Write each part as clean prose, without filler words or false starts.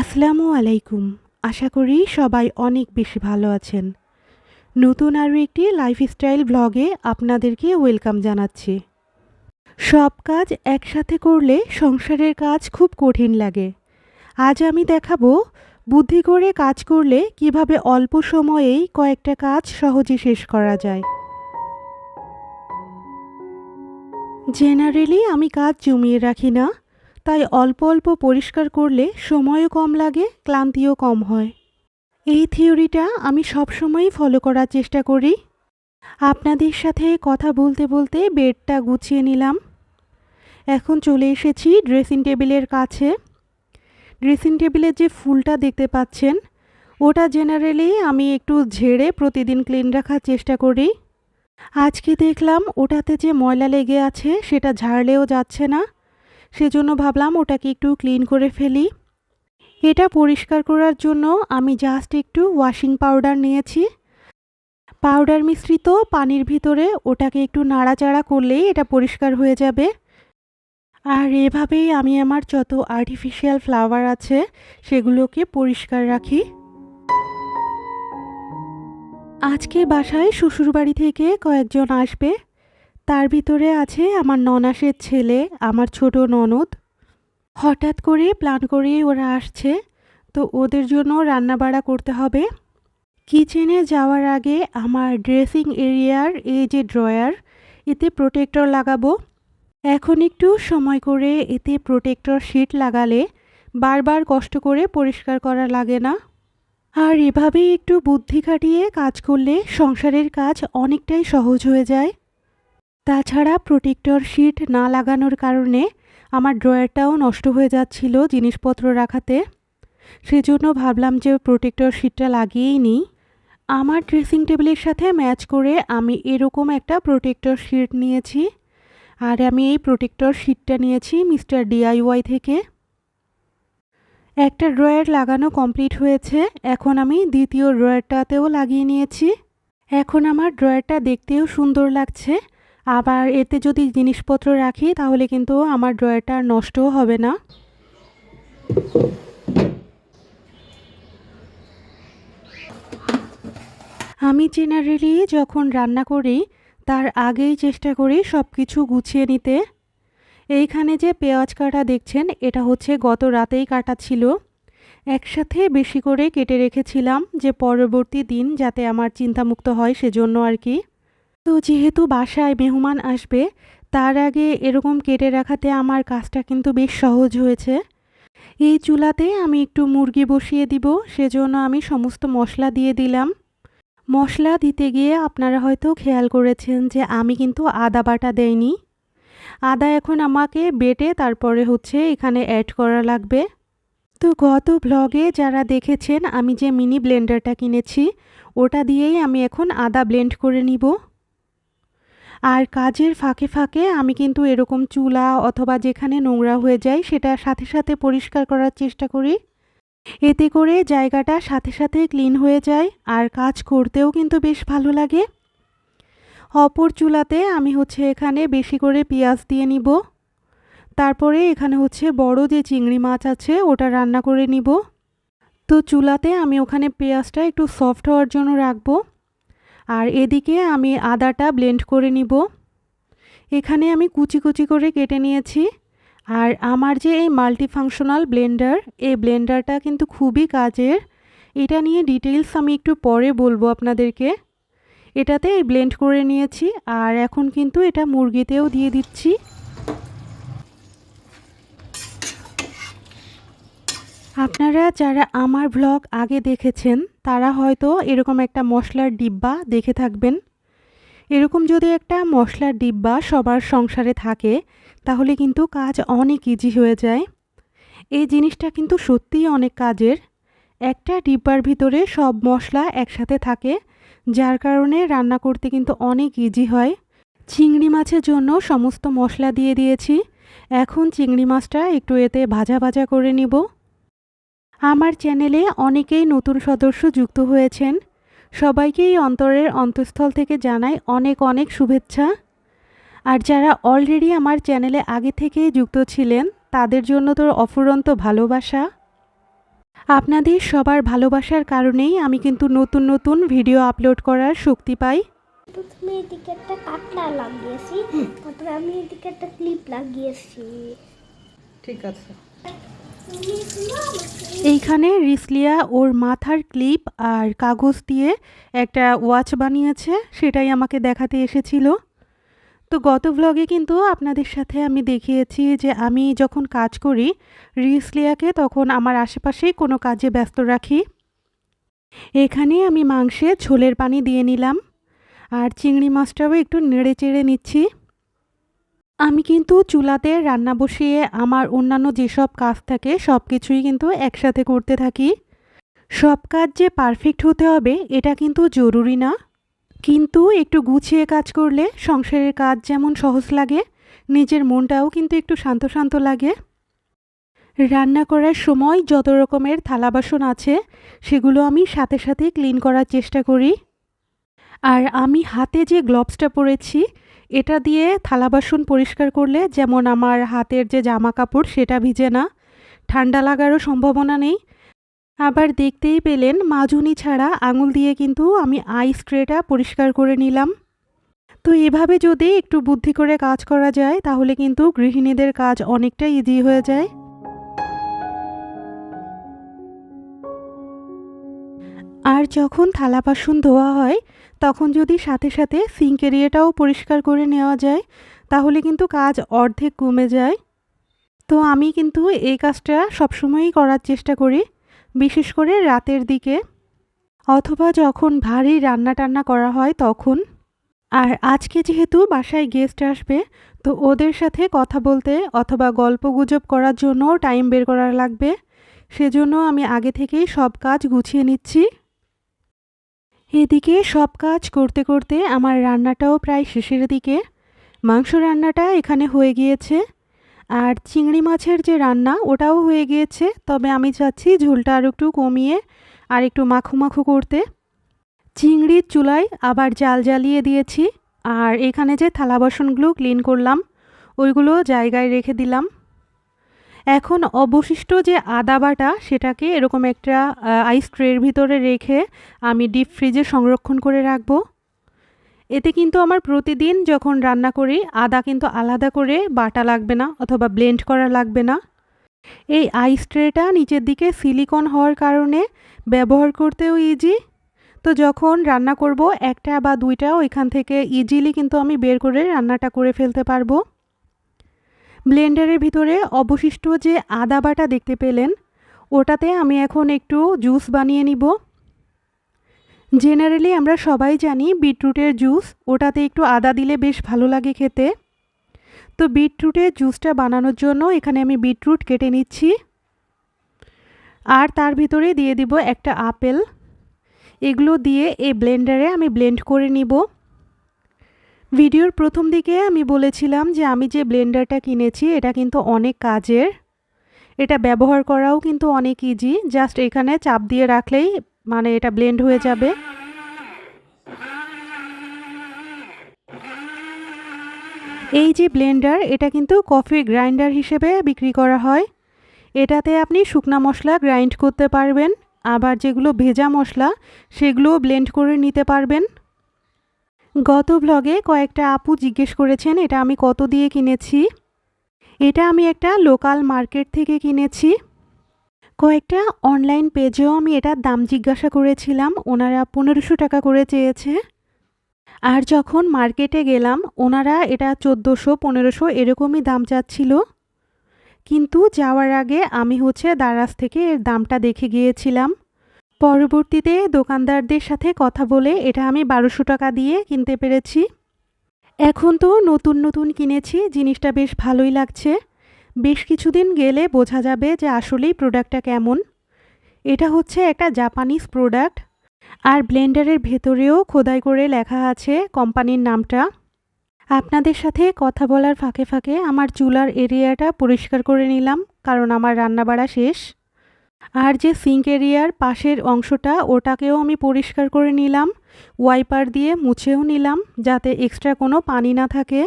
আসসালামু আলাইকুম। আশা করি সবাই অনেক বেশি ভালো আছেন। নতুন আরও একটি লাইফস্টাইল ব্লগে আপনাদেরকে ওয়েলকাম জানাচ্ছি। সব কাজ একসাথে করলে সংসারের কাজ খুব কঠিন লাগে। আজ আমি দেখাবো বুদ্ধি করে কাজ করলে কিভাবে অল্প সময়েই কয়েকটা কাজ সহজে শেষ করা যায়। জেনারেলি আমি কাজ জমিয়ে রাখি না, তাই অল্প অল্প পরিষ্কার করলে সময়ও কম লাগে, ক্লান্তিও কম হয়। এই থিওরিটা আমি সবসময়ই ফলো করার চেষ্টা করি। আপনাদের সাথে কথা বলতে বলতে বেডটা গুছিয়ে নিলাম। এখন চলে এসেছি ড্রেসিং টেবিলের কাছে। ড্রেসিং টেবিলের যে ফুলটা দেখতে পাচ্ছেন, ওটা জেনারেলি আমি একটু ঝেড়ে প্রতিদিন ক্লিন রাখার চেষ্টা করি। আজকে দেখলাম ওটাতে যে ময়লা লেগে আছে সেটা ঝাড়লেও যাচ্ছে না, সেজন্য ভাবলাম ওটাকে একটু ক্লিন করে ফেলি। এটা পরিষ্কার করার জন্য আমি জাস্ট একটু ওয়াশিং পাউডার নিয়েছি। পাউডার মিশ্রিত পানির ভিতরে ওটাকে একটু নাড়াচাড়া করলেই এটা পরিষ্কার হয়ে যাবে। আর এভাবেই আমি আমার যত আর্টিফিশিয়াল ফ্লাওয়ার আছে সেগুলোকে পরিষ্কার রাখি। আজকে বাসায় শ্বশুরবাড়ি থেকে কয়েকজন আসবে। তার ভিতরে আছে আমার ননাসের ছেলে, আমার ছোট ননদ। হঠাৎ করে প্ল্যান করেই ওরা আসছে, তো ওদের জন্য রান্নাবাড়া করতে হবে। কিচেনে যাওয়ার আগে আমার ড্রেসিং এরিয়ার এই যে ড্রয়ার, এতে প্রোটেক্টর লাগাবো। এখন একটু সময় করে এতে প্রোটেক্টর শিট লাগালে বারবার কষ্ট করে পরিষ্কার করা লাগে না। আর এভাবেই একটু বুদ্ধি খাটিয়ে কাজ করলে সংসারের কাজ অনেকটাই সহজ হয়ে যায়। তাছাড়া প্রোটেক্টর শিট না লাগানোর কারণে আমার ড্রয়ারটাও নষ্ট হয়ে যাচ্ছিল জিনিসপত্র রাখাতে। সেজন্য ভাবলাম যে প্রোটেক্টর শিটটা লাগিয়েই নিই। আমার ড্রেসিং টেবিলের সাথে ম্যাচ করে আমি এরকম একটা প্রোটেক্টর শিট নিয়েছি। আর আমি এই প্রোটেক্টর শিটটা নিয়েছি মিস্টার DIY থেকে। একটা ড্রয়ার লাগানো কমপ্লিট হয়েছে, এখন আমি দ্বিতীয় ড্রয়ারটাতেও লাগিয়ে নিয়েছি। এখন আমার ড্রয়ারটা দেখতেও সুন্দর লাগছে, আবার এতে যদি জিনিসপত্র রাখি তাহলে কিন্তু আমার ড্রয়ারটা নষ্টও হবে না। আমি জেনারেলি যখন রান্না করি তার আগেই চেষ্টা করি সব কিছু গুছিয়ে নিতে। এইখানে যে পেঁয়াজ কাটা দেখছেন, এটা হচ্ছে গত রাতেই কাটা ছিল। একসাথে বেশি করে কেটে রেখেছিলাম যে পরবর্তী দিন যাতে আমার চিন্তামুক্ত হয়, সেজন্য আর কি। তো যেহেতু বাসায় মেহমান আসবে, তার আগে এরকম কেটে রাখাতে আমার কাজটা কিন্তু বেশ সহজ হয়েছে। এই চুলাতে আমি একটু মুরগি বসিয়ে দিব, সেজন্য আমি সমস্ত মশলা দিয়ে দিলাম। মশলা দিতে গিয়ে আপনারা হয়তো খেয়াল করেছেন যে আমি কিন্তু আদা বাটা দেইনি। আদা এখন আমাকে বেটে তারপরে হচ্ছে এখানে অ্যাড করা লাগবে। তো গত ব্লগে যারা দেখেছেন আমি যে মিনি ব্লেন্ডারটা কিনেছি, ওটা দিয়েই আমি এখন আদা ব্লেন্ড করে নিব। আর কাজের ফাঁকে ফাঁকে আমি কিন্তু এরকম চুলা অথবা যেখানে নোংরা হয়ে যায় সেটা সাথে সাথে পরিষ্কার করার চেষ্টা করি। এতে করে জায়গাটা সাথে সাথে ক্লিন হয়ে যায় আর কাজ করতেও কিন্তু বেশ ভালো লাগে। অপর চুলাতে আমি হচ্ছে এখানে বেশি করে পেঁয়াজ দিয়ে নিব। তারপরে এখানে হচ্ছে বড় যে চিংড়ি মাছ আছে ওটা রান্না করে নিব। তো চুলাতে আমি ওখানে পেঁয়াজটা একটু সফট হওয়ার জন্য রাখবো। আর এদিকে আমি আদাটা ব্লেন্ড করে নিব। এখানে আমি কুচি কুচি করে কেটে নিয়েছি। আর আমার যে এই মাল্টিফাংশনাল ব্লেন্ডার, এই ব্লেন্ডারটা কিন্তু খুবই কাজের। এটা নিয়ে ডিটেইলস আমি একটু পরে বলবো আপনাদেরকে। এটাতে ব্লেন্ড করে নিয়েছি আর এখন কিন্তু এটা মুরগিতেও দিয়ে দিচ্ছি। আপনারা যারা আমার ব্লগ আগে দেখেছেন তারা হয়তো এরকম একটা মশলার ডিব্বা দেখে থাকবেন। এরকম যদি একটা মশলার ডিব্বা সবার সংসারে থাকে তাহলে কিন্তু কাজ অনেক ইজি হয়ে যায়। এই জিনিসটা কিন্তু সত্যিই অনেক কাজের। একটা ডিব্বার ভিতরে সব মশলা একসাথে থাকে, যার কারণে রান্না করতে কিন্তু অনেক ইজি হয়। চিংড়ি মাছের জন্য সমস্ত মশলা দিয়ে দিয়েছি। এখন চিংড়ি মাছটা একটু এতে ভাজা ভাজা করে নিব। আমার চ্যানেলে অনেকেই নতুন সদস্য যুক্ত হয়েছেন, সবাইকেই অন্তরের অন্তঃস্থল থেকে জানাই অনেক অনেক শুভেচ্ছা। আর যারা অলরেডি আমার চ্যানেলে আগে থেকেই যুক্ত ছিলেন তাদের জন্য তো অফুরন্ত ভালোবাসা। আপনাদের সবার ভালোবাসার কারণেই আমি কিন্তু নতুন নতুন ভিডিও আপলোড করার শক্তি পাই। প্রথমে এদিকে একটা কাটলা লাগিয়েছি, তারপরে আমি এদিকে একটা ক্লিপ লাগিয়েছি। ঠিক আছে। এইখানে রিসলিয়া ওর মাথার ক্লিপ আর কাগজ দিয়ে একটা ওয়াচ বানিয়েছে, সেটাই আমাকে দেখাতে এসেছিল। তো গত ভ্লগে কিন্তু আপনাদের সাথে আমি দেখিয়েছি যে আমি যখন কাজ করি রিসলিয়াকে তখন আমার আশেপাশেই কোনো কাজে ব্যস্ত রাখি। এখানে আমি মাংসে ঝোলের পানি দিয়ে নিলাম আর চিংড়ি মাছটাও একটু নেড়ে চেড়ে নিচ্ছি। আমি কিন্তু চুলাতে রান্না বসিয়ে আমার অন্যান্য যেসব কাজ থাকে সব কিছুই কিন্তু একসাথে করতে থাকি। সব কাজ যে পারফেক্ট হতে হবে এটা কিন্তু জরুরি না, কিন্তু একটু গুছিয়ে কাজ করলে সংসারের কাজ যেমন সহজ লাগে, নিজের মনটাও কিন্তু একটু শান্ত শান্ত লাগে। রান্না করার সময় যত রকমের থালা বাসন আছে সেগুলো আমি সাথে সাথে ক্লিন করার চেষ্টা করি। আর আমি হাতে যে গ্লোভসটা পরেছি এটা দিয়ে থালা বাসন পরিষ্কার করলে যেমন আমার হাতের যে জামা কাপড় সেটা ভিজে না, ঠান্ডা লাগারও সম্ভাবনা নেই। আবার দেখতেই পেলেন মাজুনি ছাড়া আঙুল দিয়ে কিন্তু আমি আইস ট্রেটা পরিষ্কার করে নিলাম। তো এভাবে যদি একটু বুদ্ধি করে কাজ করা যায় তাহলে কিন্তু গৃহিণীদের কাজ অনেকটা ইজি হয়ে যায়। আর যখন থালা বাসন ধোয়া হয় তখন যদি সাথে সাথে সিঙ্ক এরিয়াটাও পরিষ্কার করে নেওয়া যায় তাহলে কিন্তু কাজ অর্ধেক কমে যায়। তো আমি কিন্তু এই কাজটা সবসময়ই করার চেষ্টা করি, বিশেষ করে রাতের দিকে অথবা যখন ভারী রান্না টান্না করা হয় তখন। আর আজকে যেহেতু বাসায় গেস্ট আসবে তো ওদের সাথে কথা বলতে অথবা গল্পগুজব করার জন্য টাইম বের করা লাগবে, সেজন্য আমি আগে থেকেই সব কাজ গুছিয়ে নিচ্ছি। এদিকে সব কাজ করতে করতে আমার রান্নাটাও প্রায় শেষের দিকে। মাংস রান্নাটা এখানে হয়ে গিয়েছে আর চিংড়ি মাছের যে রান্না ওটাও হয়ে গিয়েছে, তবে আমি চাচ্ছি ঝোলটা আর একটু কমিয়ে আর একটু মাখো মাখো করতে। চিংড়ির চুলায় আবার জাল জ্বালিয়ে দিয়েছি আর এখানে যে থালা বাসনগুলো ক্লিন করলাম ওইগুলো জায়গায় রেখে দিলাম। এখন অবশিষ্ট যে আদা বাটা সেটাকে এরকম একটা আইস ট্রের ভিতরে রেখে আমি ডিপ ফ্রিজে সংরক্ষণ করে রাখবো। এতে কিন্তু আমার প্রতিদিন যখন রান্না করি আদা কিন্তু আলাদা করে বাটা লাগবে না অথবা ব্লেন্ড করা লাগবে না। এই আইস ট্রেটা নিচের দিকে সিলিকন হওয়ার কারণে ব্যবহার করতেও ইজি। তো যখন রান্না করব একটা বা দুইটা ওইখান থেকে ইজিলি কিন্তু আমি বের করে রান্নাটা করে ফেলতে পারবো। ব্লেন্ডারের ভিতরে অবশিষ্ট যে আদা বাটা দেখতে পেলেন ওটাতে আমি এখন একটু জুস বানিয়ে নিব। জেনারেলি আমরা সবাই জানি বিটরুটের জুস, ওটাতে একটু আদা দিলে বেশ ভালো লাগে খেতে। তো বিটরুটের জুসটা বানানোর জন্য এখানে আমি বিটরুট কেটে নিচ্ছি আর তার ভিতরে দিয়ে দিব একটা আপেল। এগুলো দিয়ে এই ব্লেন্ডারে আমি ব্লেন্ড করে নিব। ভিডিওর প্রথম দিকে আমি বলেছিলাম যে আমি যে ব্লেন্ডারটা কিনেছি এটা কিন্তু অনেক কাজের, এটা ব্যবহার করাও কিন্তু অনেক ইজি, জাস্ট এখানে চাপ দিয়ে রাখলেই মানে এটা ব্লেন্ড হয়ে যাবে। এই যে ব্লেন্ডার এটা কিন্তু কফি গ্রাইন্ডার হিসেবে বিক্রি করা হয়। এটাতে আপনি শুকনা মশলা গ্রাইন্ড করতে পারবেন, আবার যেগুলো ভেজা মশলা সেগুলোও ব্লেন্ড করে নিতে পারবেন। গত ব্লগে কয়েকটা আপু জিজ্ঞেস করেছেন এটা আমি কত দিয়ে কিনেছি। এটা আমি একটা লোকাল মার্কেট থেকে কিনেছি। কয়েকটা অনলাইন পেজেও আমি এটার দাম জিজ্ঞাসা করেছিলাম, ওনারা 1500 টাকা করে চেয়েছে। আর যখন মার্কেটে গেলাম ওনারা এটা 1400-1500 এরকমই দাম চাচ্ছিল। কিন্তু যাওয়ার আগে আমি দারাজ থেকে এর দামটা দেখে গিয়েছিলাম। পরবর্তীতে দোকানদারদের সাথে কথা বলে এটা আমি 1200 টাকা দিয়ে কিনতে পেরেছি। এখন তো নতুন নতুন কিনেছি, জিনিসটা বেশ ভালোই লাগছে। বেশ কিছুদিন গেলে বোঝা যাবে যে আসলেই প্রোডাক্টটা কেমন। এটা একটা জাপানিজ প্রোডাক্ট আর ব্লেন্ডারের ভেতরেও খোদাই করে লেখা আছে কোম্পানির নামটা। আপনাদের সাথে কথা বলার ফাঁকে ফাঁকে আমার চুলার এরিয়াটা পরিষ্কার করে নিলাম, কারণ আমার রান্নাবাড়া শেষ। আর যে সিঙ্ক এরিয়ার পাশের অংশটা ওটাকেও আমি পরিষ্কার করে নিলাম, ওয়াইপার দিয়ে মুছেও নিলাম যাতে এক্সট্রা কোনো পানি না থাকে।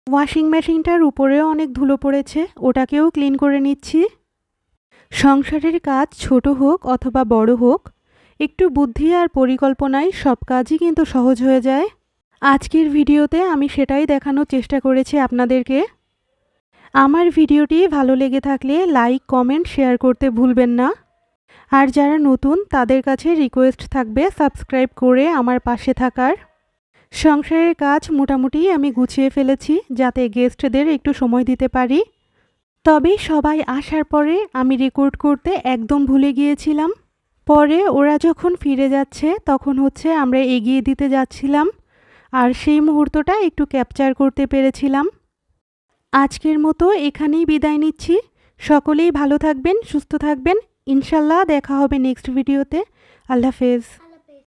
ওয়াশিং মেশিনটার উপরেও অনেক ধুলো পড়েছে, ওটাকেও ক্লিন করে নিচ্ছি। সংসারের কাজ ছোট হোক অথবা বড় হোক, একটু বুদ্ধি আর পরিকল্পনায় সব কাজই কিন্তু সহজ হয়ে যায়। আজকের ভিডিওতে আমি সেটাই দেখানোর চেষ্টা করেছি আপনাদেরকে। আমার ভিডিওটি ভালো লেগে থাকলে লাইক, কমেন্ট, শেয়ার করতে ভুলবেন না। আর যারা নতুন তাদের কাছে রিকোয়েস্ট থাকবে সাবস্ক্রাইব করে আমার পাশে থাকার। সংসারের কাজ মোটামুটি আমি গুছিয়ে ফেলেছি যাতে গেস্টদের একটু সময় দিতে পারি। তবে সবাই আসার পরে আমি রেকর্ড করতে একদম ভুলে গিয়েছিলাম। পরে ওরা যখন ফিরে যাচ্ছে তখন আমরা এগিয়ে দিতে যাচ্ছিলাম, আর সেই মুহূর্তটা একটু ক্যাপচার করতে পেরেছিলাম। আজকের মতো এখানেই বিদায় নিচ্ছি। সকলেই ভালো থাকবেন, সুস্থ থাকবেন। ইনশাল্লাহ দেখা হবে নেক্সট ভিডিওতে। আল্লাহ হাফেজ।